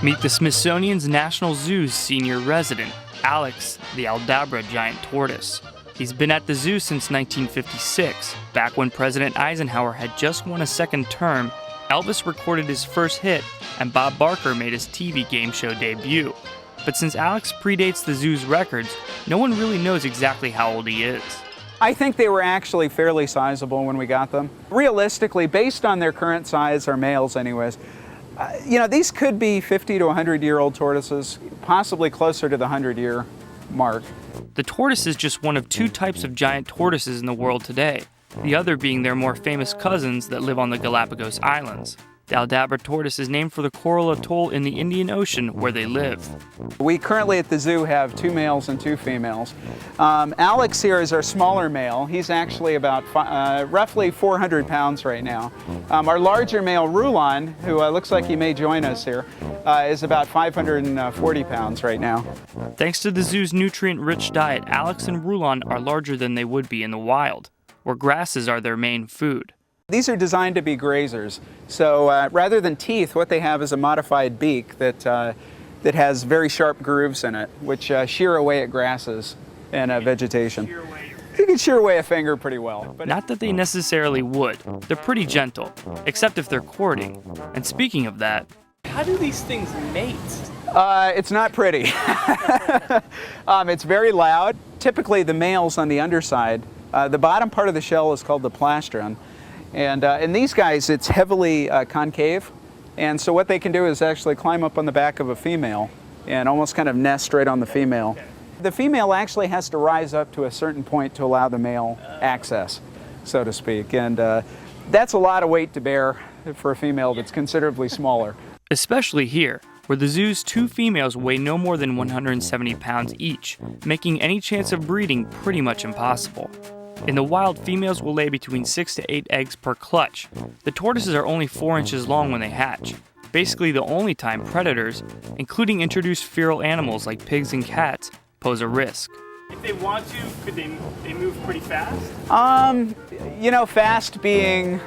Meet the Smithsonian's National Zoo's senior resident, Alex, the Aldabra giant tortoise. He's been at the zoo since 1956, back when President Eisenhower had just won a second term, Elvis recorded his first hit, and Bob Barker made his TV game show debut. But since Alex predates the zoo's records, no one really knows exactly how old he is. I think they were actually fairly sizable when we got them. Realistically, based on their current size, or males anyways, these could be 50 to 100-year-old tortoises, possibly closer to the 100-year mark. The tortoise is just one of two types of giant tortoises in the world today, the other being their more famous cousins that live on the Galapagos Islands. The Aldabra tortoise is named for the coral atoll in the Indian Ocean where they live. We currently at the zoo have 2 males and 2 females. Alex here is our smaller male. He's actually about roughly 400 pounds right now. Our larger male, Rulon, who looks like he may join us here, is about 540 pounds right now. Thanks to the zoo's nutrient-rich diet, Alex and Rulon are larger than they would be in the wild, where grasses are their main food. These are designed to be grazers, so rather than teeth, what they have is a modified beak that has very sharp grooves in it, which shear away at grasses and vegetation. You can shear away a finger pretty well. But not that they necessarily would. They're pretty gentle, except if they're courting. And speaking of that, how do these things mate? It's not pretty. It's very loud. Typically the males on the underside, the bottom part of the shell is called the plastron. And in these guys, it's heavily concave, and so what they can do is actually climb up on the back of a female and almost kind of nest right on the female. The female actually has to rise up to a certain point to allow the male access, so to speak, and that's a lot of weight to bear for a female that's considerably smaller. Especially here, where the zoo's 2 females weigh no more than 170 pounds each, making any chance of breeding pretty much impossible. In the wild, females will lay between 6 to 8 eggs per clutch. The tortoises are only 4 inches long when they hatch, basically the only time predators, including introduced feral animals like pigs and cats, pose a risk. If they want to, could they move pretty fast? Fast being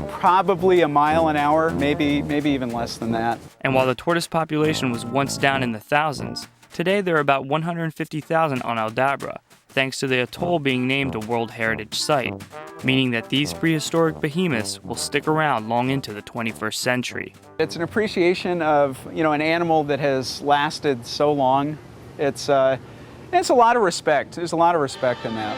probably a mile an hour, maybe even less than that. And while the tortoise population was once down in the thousands, today there are about 150,000 on Aldabra, thanks to the atoll being named a World Heritage Site, meaning that these prehistoric behemoths will stick around long into the 21st century. It's an appreciation of, an animal that has lasted so long. It's a lot of respect. There's a lot of respect in that.